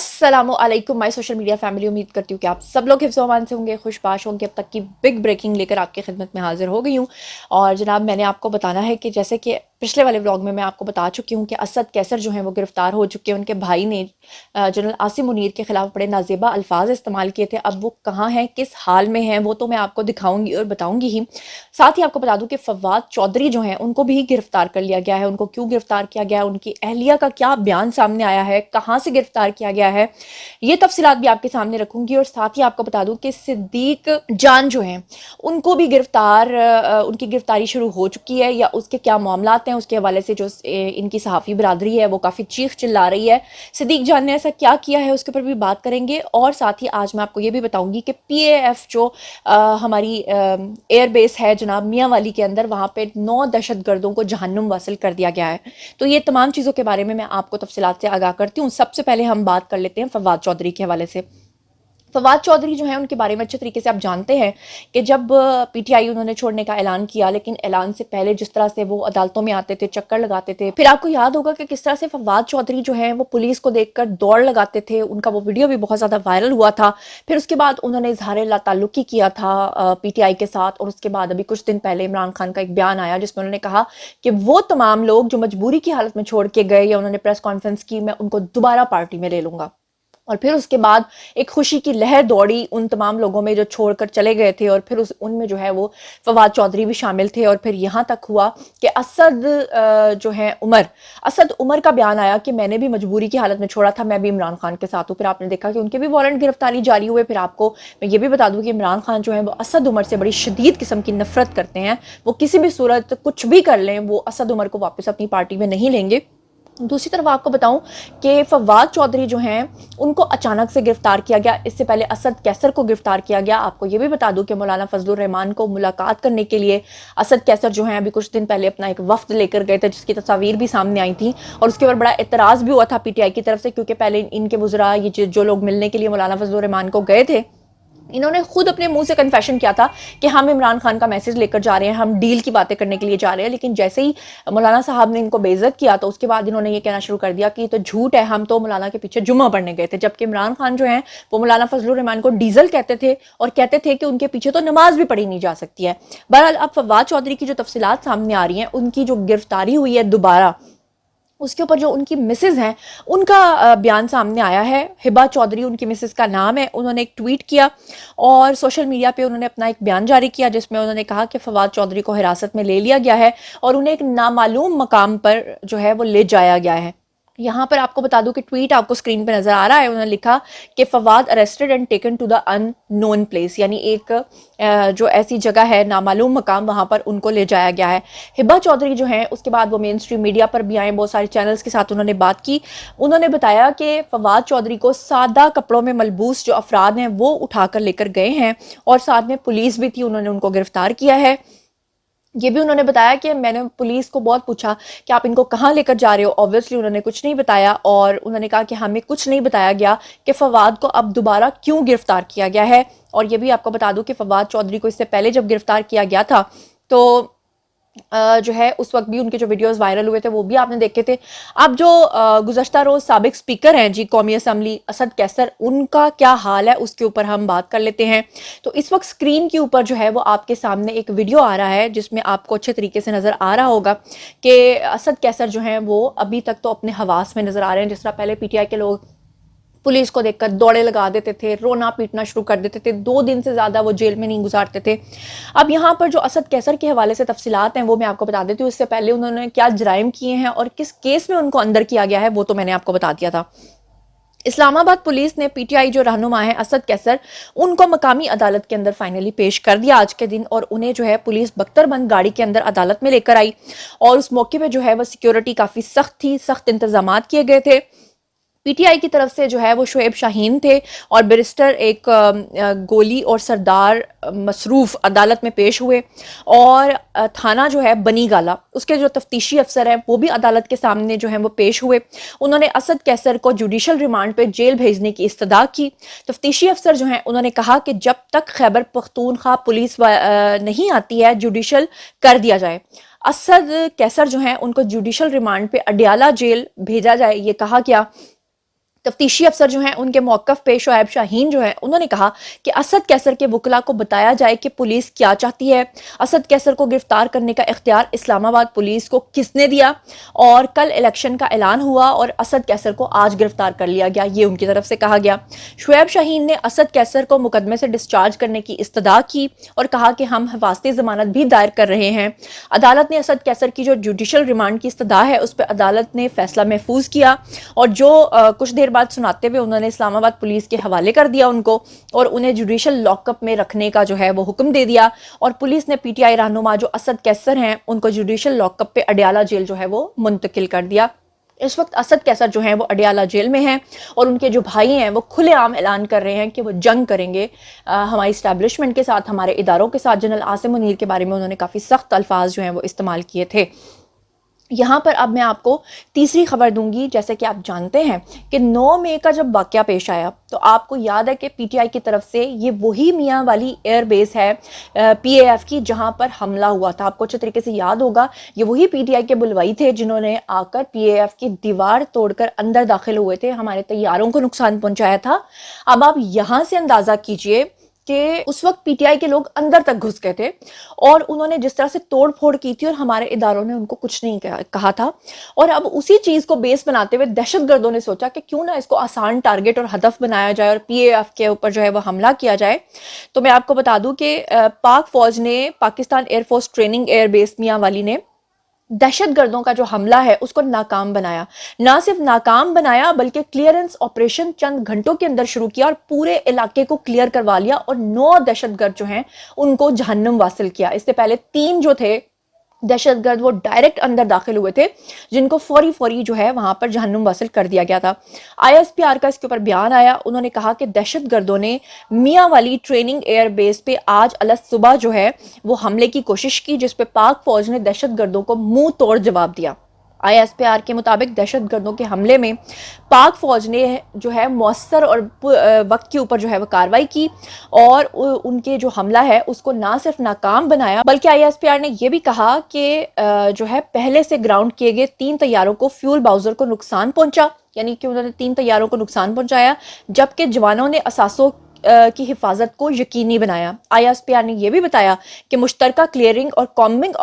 अस्सलाम वालेकुम my social media family. उम्मीद करती हूँ कि आप सब लोग हिफ्ज़ अमान से होंगे, खुशबाश होंगे। अब तक की बिग ब्रेकिंग लेकर आपकी खिदमत में हाजिर हो गई हूँ। और जनाब, मैंने आपको बताना है कि जैसे कि पिछले वाले व्लॉग में मैं आपको बता चुकी हूँ कि असद कैसर जो हैं वो गिरफ्तार हो चुके हैं। उनके भाई ने जनरल आसिम मुनीर के खिलाफ बड़े नाजेबा अल्फाज इस्तेमाल किए थे। अब वो कहाँ हैं, किस हाल में हैं, वो तो मैं आपको दिखाऊंगी और बताऊंगी ही। साथ ही आपको बता दूं कि फवाद चौधरी जो हैं उनको भी गिरफ्तार कर लिया गया है। उनको क्यों गिरफ्तार किया गया है, उनकी अहलिया का क्या बयान सामने आया है, कहाँ से गिरफ्तार किया गया है, ये तफसीलात भी आपके सामने रखूंगी। और साथ ही आपको बता दूं कि सिद्दीक जान जो हैं उनको भी उनकी गिरफ्तारी शुरू हो चुकी है या उसके क्या मामलात हैं, उसके हवाले से जो इनकी सहाफ़ी बरादरी है वो काफ़ी चीख चिल्ला रही है। सिद्दीक जान ने ऐसा क्या किया है उसके ऊपर भी बात करेंगे। और साथ ही आज मैं आपको ये भी बताऊंगी कि PAF जो हमारी एयर बेस है जनाब मियाँ वाली के अंदर, वहाँ पे 9 दहशत गर्दों को जहन्नुम वासिल कर दिया गया है। तो ये तमाम चीज़ों के बारे में मैं आपको तफसीलात से आगाह करती हूँ। सबसे पहले हम बात कर लेते हैं फवाद चौधरी के हवाले से। फवाद चौधरी जो है उनके बारे में अच्छे तरीके से आप जानते हैं कि जब PTI उन्होंने छोड़ने का ऐलान किया, लेकिन ऐलान से पहले जिस तरह से वो अदालतों में आते थे, चक्कर लगाते थे, फिर आपको याद होगा कि किस तरह से फवाद चौधरी जो है वो पुलिस को देखकर दौड़ लगाते थे। उनका वो वीडियो भी बहुत ज़्यादा वायरल हुआ था। फिर उसके बाद उन्होंने इजहार लाताल्लुकी किया था PTI के साथ। और उसके बाद अभी कुछ दिन पहले इमरान खान का एक बयान आया जिसमें उन्होंने कहा कि वो तमाम लोग जो मजबूरी की हालत में छोड़ के गए या उन्होंने प्रेस कॉन्फ्रेंस की, मैं उनको दोबारा पार्टी में ले लूंगा। और फिर उसके बाद एक खुशी की लहर दौड़ी उन तमाम लोगों में जो छोड़कर चले गए थे। और फिर उनमें जो है वो फवाद चौधरी भी शामिल थे। और फिर यहाँ तक हुआ कि असद उमर का बयान आया कि मैंने भी मजबूरी की हालत में छोड़ा था, मैं भी इमरान खान के साथ हूँ। फिर आपने देखा कि उनके भी वारंट गिरफ्तारी जारी हुए। फिर आपको मैं ये भी बता दूँ कि इमरान खान जो है वो असद उमर से बड़ी शदीद किस्म की नफरत करते हैं। वो किसी भी सूरत कुछ भी कर लें, वो असद उमर को वापस अपनी पार्टी में नहीं लेंगे। दूसरी तरफ आपको बताऊं कि फवाद चौधरी जो हैं उनको अचानक से गिरफ्तार किया गया। इससे पहले असद कैसर को गिरफ्तार किया गया। आपको ये भी बता दूं कि मौलाना फजलुर रहमान को मुलाकात करने के लिए असद कैसर जो हैं अभी कुछ दिन पहले अपना एक वफ्द लेकर गए थे, जिसकी तस्वीर भी सामने आई थी। और उसके ऊपर बड़ा एतराज़ भी हुआ था PTI की तरफ से, क्योंकि पहले इनके वुज़रा ये जो लोग मिलने के लिए मौलाना फजलुर रहमान को गए थे, इन्होंने खुद अपने मुंह से कन्फेशन किया था कि हम इमरान खान का मैसेज लेकर जा रहे हैं, हम डील की बातें करने के लिए जा रहे हैं। लेकिन जैसे ही मौलाना साहब ने इनको बेइज्जत किया तो उसके बाद इन्होंने ये कहना शुरू कर दिया कि ये तो झूठ है, हम तो मौलाना के पीछे जुम्मा पढ़ने गए थे। जबकि इमरान खान जो हैं वो मौलाना फजलुर रहमान को डीजल कहते थे और कहते थे कि उनके पीछे तो नमाज भी पढ़ी नहीं जा सकती है। बहरहाल अब फवाद चौधरी की जो तफसीलात सामने आ रही हैं, उनकी जो गिरफ्तारी हुई है दोबारा, उसके ऊपर जो उनकी मिसेज हैं उनका बयान सामने आया है। हिबा चौधरी उनकी मिसेज का नाम है। उन्होंने एक ट्वीट किया और सोशल मीडिया पे उन्होंने अपना एक बयान जारी किया जिसमें उन्होंने कहा कि फवाद चौधरी को हिरासत में ले लिया गया है और उन्हें एक नामालूम मकाम पर जो है वो ले जाया गया है। यहाँ पर आपको बता दूं कि ट्वीट आपको स्क्रीन पे नजर आ रहा है। उन्होंने लिखा कि Fawad arrested and taken to the unknown place, यानी एक जो ऐसी जगह है, नामालूम मकाम, वहां पर उनको ले जाया गया है। हिबा चौधरी जो हैं उसके बाद वो मेन स्ट्रीम मीडिया पर भी आए, बहुत सारे चैनल्स के साथ उन्होंने बात की। उन्होंने बताया कि फवाद चौधरी को सादा कपड़ों में मलबूस जो अफराद हैं वो उठाकर लेकर गए हैं और साथ में पुलिस भी थी, उन्होंने उनको गिरफ्तार किया है। ये भी उन्होंने बताया कि मैंने पुलिस को बहुत पूछा कि आप इनको कहाँ लेकर जा रहे हो, ऑब्वियसली उन्होंने कुछ नहीं बताया। और उन्होंने कहा कि हमें कुछ नहीं बताया गया कि फवाद को अब दोबारा क्यों गिरफ्तार किया गया है। और ये भी आपको बता दूं कि फवाद चौधरी को इससे पहले जब गिरफ्तार किया गया था तो जो है उस वक्त भी उनके जो वीडियोस वायरल हुए थे वो भी आपने देखे थे। अब जो गुज़श्ता रोज साबिक स्पीकर हैं जी कौमी असम्बली असद कैसर, उनका क्या हाल है उसके ऊपर हम बात कर लेते हैं। तो इस वक्त स्क्रीन के ऊपर जो है वो आपके सामने एक वीडियो आ रहा है जिसमें आपको अच्छे तरीके से नज़र आ रहा होगा कि असद कैसर जो हैं वो अभी तक तो अपने हवास में नज़र आ रहे हैं। जिस तरह पहले PTI के लोग पुलिस को देखकर दौड़े लगा देते थे, रोना पीटना शुरू कर देते थे, 2 दिन से ज़्यादा वो जेल में नहीं गुजारते थे। अब यहाँ पर जो असद कैसर के हवाले से तफसीलात हैं वो मैं आपको बता देती हूँ। इससे पहले उन्होंने क्या जराइम किए हैं और किस केस में उनको अंदर किया गया है वो तो मैंने आपको बता दिया था। इस्लामाबाद पुलिस ने PTI जो रहनुमा है असद कैसर, उनको मकामी अदालत के अंदर फाइनली पेश कर दिया आज के दिन। और उन्हें जो है पुलिस बख्तरबंद गाड़ी के अंदर अदालत में लेकर आई और उस मौके पे जो है वो सिक्योरिटी काफ़ी सख्त थी, सख्त इंतजाम किए गए थे। PTI की तरफ से जो है वो शुएब शाहीन थे और बैरिस्टर एक गोली और सरदार मसरूफ अदालत में पेश हुए। और थाना जो है बनी गाला, उसके जो तफ्तीशी अफसर हैं वो भी अदालत के सामने जो है वो पेश हुए। उन्होंने असद कैसर को जुडिशल रिमांड पे जेल भेजने की इस्तदा की। तफ्तीशी अफसर जो हैं उन्होंने कहा कि जब तक खैबर पख्तूनख्वा पुलिस नहीं आती है जुडिशल कर दिया जाए। असद कैसर जो हैं उनको जुडिशल रिमांड पे अडियाला जेल भेजा जाए, ये कहा गया। तफ्तीशी अफसर जो हैं उनके मौक़िफ़ पे शुएब शाहीन जो है उन्होंने कहा कि असद कैसर के वकला को बताया जाए कि पुलिस क्या चाहती है, असद कैसर को गिरफ्तार करने का इख्तियार इस्लामाबाद पुलिस को किसने दिया, और कल इलेक्शन का ऐलान हुआ और असद कैसर को आज गिरफ्तार कर लिया गया, ये उनकी तरफ से कहा गया। शुएब शाहीन ने असद कैसर को मुकदमे से डिस्चार्ज करने की इस्तदा की और कहा कि हम हिफाजती ज़मानत भी दायर कर रहे हैं। अदालत ने असद कैसर की जो जुडिशल रिमांड की इस्तदा है उस पर अदालत ने फैसला महफूज किया और जो कुछ देर बाद सुनाते हुए उन्होंने इस्लामाबाद पुलिस के हवाले कर दिया उनको, और उन्हें जुडिशल लॉकअप में रखने का जो है वो हुक्म दे दिया, और पुलिस ने पीटीआई रहनुमा जो असद कैसर हैं उनको जुडिशल लॉकअप पे अडयाला जेल जो है वो मुंतकिल कर दिया। इस वक्त असद कैसर जो हैं वो अडयाला जेल में हैं और उनके जो भाई हैं वो खुलेआम ऐलान कर रहे हैं कि वो जंग करेंगे हमारी इस्टेब्लिशमेंट के साथ, हमारे इदारों के साथ। जनरल आसिम मुनीर के बारे में उन्होंने काफ़ी सख्त अल्फाज जो हैं वो इस्तेमाल किए थे। यहाँ पर अब मैं आपको तीसरी खबर दूंगी। जैसे कि आप जानते हैं कि 9 मई का जब वाक़या पेश आया तो आपको याद है कि पीटीआई की तरफ से ये वही मियाँ वाली एयर बेस है पीएएफ की जहाँ पर हमला हुआ था। आपको अच्छे तरीके से याद होगा, ये वही पीटीआई के बुलवाई थे जिन्होंने आकर पीएएफ की दीवार तोड़कर अंदर दाखिल हुए थे, हमारे तैयारों को नुकसान पहुँचाया था। अब आप यहाँ से अंदाज़ा कीजिए कि उस वक्त पीटीआई के लोग अंदर तक घुस गए थे और उन्होंने जिस तरह से तोड़ फोड़ की थी और हमारे इदारों ने उनको कुछ नहीं कहा था। और अब उसी चीज को बेस बनाते हुए दहशतगर्दों ने सोचा कि क्यों ना इसको आसान टारगेट और हदफ बनाया जाए और पीएएफ के ऊपर जो है वो हमला किया जाए। तो मैं आपको बता दूं कि पाक फौज ने, Pakistan air force training air base Mianwali ने दहशतगर्दों का जो हमला है उसको नाकाम बनाया। ना सिर्फ नाकाम बनाया बल्कि क्लियरेंस ऑपरेशन चंद घंटों के अंदर शुरू किया और पूरे इलाके को क्लियर करवा लिया और 9 दहशतगर्द जो हैं उनको जहन्नम वासिल किया। इससे पहले 3 जो थे दहशतगर्द वो डायरेक्ट अंदर दाखिल हुए थे जिनको फौरी जो है वहां पर जहन्नुम वासिल कर दिया गया था। आईएसपीआर का इसके ऊपर बयान आया, उन्होंने कहा कि दहशतगर्दों ने मियाँ वाली ट्रेनिंग एयर बेस पे आज अलग सुबह जो है वो हमले की कोशिश की, जिस पे पाक फौज ने दहशतगर्दों को मुंह तोड़ जवाब दिया। आईएसपीआर के मुताबिक दहशतगर्दों के हमले में पाक फौज ने जो है मौसर और वक्त के ऊपर जो है वो कार्रवाई की और उनके जो हमला है उसको ना सिर्फ नाकाम बनाया बल्कि आईएसपीआर ने यह भी कहा कि जो है पहले से ग्राउंड किए गए 3 तैयारों को फ्यूल बाउजर को नुकसान पहुंचा, यानी कि उन्होंने 3 तैयारों को नुकसान पहुंचाया, जबकि जवानों ने असासों की हिफाजत को यकीनी बनाया। आईएसपीआर ने यह भी बताया कि मुश्तरका क्लियरिंग और कॉम्बिंग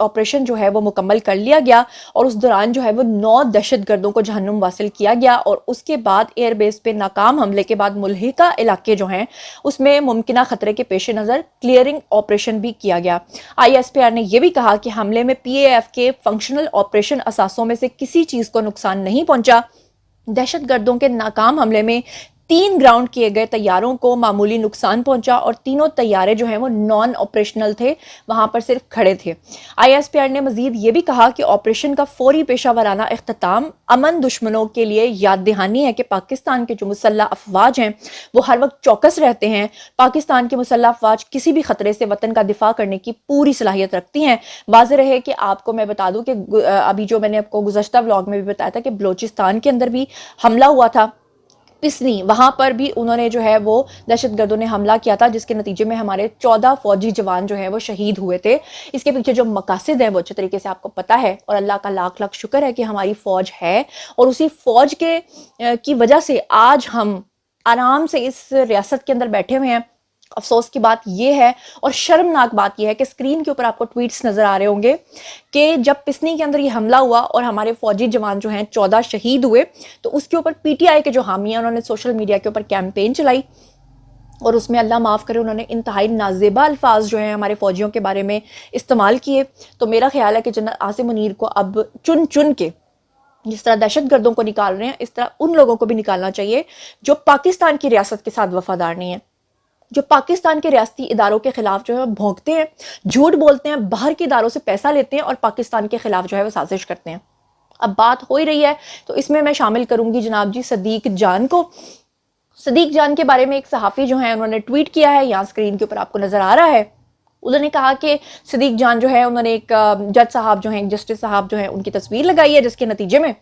ऑपरेशन जो है वो मुकम्मल कर लिया गया और उस दौरान जो है वो 9 दहशतगर्दों को जहन्नुम वासिल किया गया और उसके बाद एयरबेस पे नाकाम हमले के बाद मुल्हिका इलाके जो हैं उसमें मुमकिना खतरे के पेश नज़र क्लियरिंग ऑपरेशन भी किया गया। आईएसपीआर ने यह भी कहा कि हमले में पीएएफ के फंक्शनल ऑपरेशन असासों में से किसी चीज़ को नुकसान नहीं पहुंचा। दहशतगर्दों के नाकाम हमले में 3 ग्राउंड किए गए तैयारों को मामूली नुकसान पहुंचा और तीनों तैयारे जो हैं वो नॉन ऑपरेशनल थे, वहां पर सिर्फ खड़े थे। आईएसपीआर ने मजीद ये भी कहा कि ऑपरेशन का फौरी पेशा वराना इख्तिताम अमन दुश्मनों के लिए याद दहानी है कि पाकिस्तान के जो मुसल्लह अफवाज हैं वो हर वक्त चौकस रहते हैं। पाकिस्तान के मुसल्लह अफवाज किसी भी खतरे से वतन का दिफा करने की पूरी सलाहियत रखती हैं। वाज़ेह रहे कि आपको मैं बता दूं कि अभी जो मैंने आपको गुज़श्ता व्लॉग में भी बताया था कि बलोचिस्तान के अंदर भी हमला हुआ था, पिसनी, वहां पर भी उन्होंने जो है वो दहशतगर्दों ने हमला किया था जिसके नतीजे में हमारे 14 फौजी जवान जो है वो शहीद हुए थे। इसके पीछे जो मकासद है वो अच्छे तरीके से आपको पता है और अल्लाह का लाख लाख शुक्र है कि हमारी फौज है और उसी फौज के की वजह से आज हम आराम से इस रियासत के अंदर बैठे हुए हैं। अफसोस की बात यह है और शर्मनाक बात यह है कि स्क्रीन के ऊपर आपको ट्वीट्स नजर आ रहे होंगे कि जब पिसनी के अंदर ये हमला हुआ और हमारे फौजी जवान जो हैं 14 शहीद हुए तो उसके ऊपर पीटीआई के जो हामी हैं उन्होंने सोशल मीडिया के ऊपर कैंपेन चलाई और उसमें अल्लाह माफ़ करे उन्होंने इंतहाई नाजेबा अल्फाज जो हैं हमारे फौजियों के बारे में इस्तेमाल किए। तो मेरा ख्याल है कि जनरल आसिम मुनीर को अब चुन चुन के जिस तरह दहशतगर्दों को निकाल रहे हैं इस तरह उन लोगों को भी निकालना चाहिए जो पाकिस्तान की रियासत के साथ वफादार नहीं है, जो पाकिस्तान के रियासती इदारों के खिलाफ जो है भौंकते हैं, झूठ बोलते हैं, बाहर के इदारों से पैसा लेते हैं और पाकिस्तान के खिलाफ जो है वो साजिश करते हैं। अब बात हो ही रही है तो इसमें मैं शामिल करूंगी जनाब जी सदीक जान को। सदीक जान के बारे में एक सहाफ़ी जो है उन्होंने ट्वीट किया है, यहाँ स्क्रीन के ऊपर आपको नजर आ रहा है। उन्होंने कहा कि सदीक जान जो है उन्होंने एक जज साहब जो है, जस्टिस साहब जो है उनकी तस्वीर लगाई है जिसके नतीजे में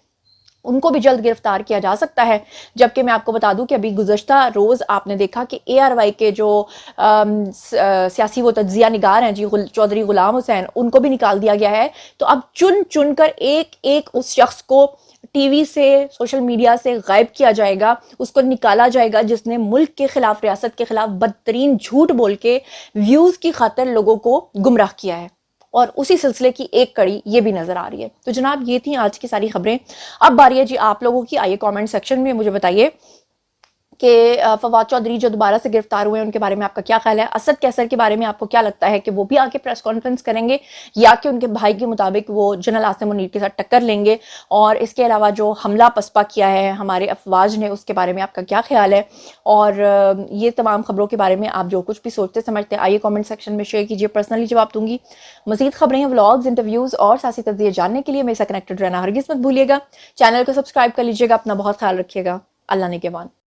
उनको भी जल्द गिरफ्तार किया जा सकता है। जबकि मैं आपको बता दूं कि अभी गुज़श्ता रोज़ आपने देखा कि ARY के जो सियासी वो तज्जिया निगार हैं जी चौधरी गुलाम हुसैन, उनको भी निकाल दिया गया है। तो अब चुन चुन कर एक एक उस शख्स को ٹی وی سے سوشل میڈیا سے غائب کیا جائے گا, اس کو نکالا جائے گا جس نے ملک کے خلاف, ریاست کے خلاف بدترین جھوٹ بول کے ویوز کی خاطر لوگوں کو گمراہ کیا ہے. اور اسی سلسلے کی ایک کڑی یہ بھی نظر آ رہی ہے. تو جناب یہ تھیں آج کی ساری خبریں. اب باری ہے جی آپ لوگوں کی. آئیے کامنٹ سیکشن میں مجھے بتائیے کہ فواد چودھری جو دوبارہ سے گرفتار ہوئے ہیں ان کے بارے میں آپ کا کیا خیال ہے. اسد کیسر کے بارے میں آپ کو کیا لگتا ہے کہ وہ بھی آ کے پریس کانفرنس کریں گے یا کہ ان کے بھائی کے مطابق وہ جنرل عاصم منیر کے ساتھ ٹکر لیں گے. اور اس کے علاوہ جو حملہ پسپا کیا ہے ہمارے افواج نے اس کے بارے میں آپ کا کیا خیال ہے. اور یہ تمام خبروں کے بارے میں آپ جو کچھ بھی سوچتے سمجھتے ہیں آئیے کامنٹ سیکشن میں شیئر کیجیے, پرسنلی جواب دوں گی. مزید خبریں, ولاگز, انٹرویوز اور سیاسی تجزیے جاننے کے لیے میرے ساتھ کنیکٹڈ رہنا ہرگز مت بھولیے گا. چینل کو سبسکرائب کر لیجیے گا. اپنا بہت خیال رکھیے گا. اللہ نگہبان.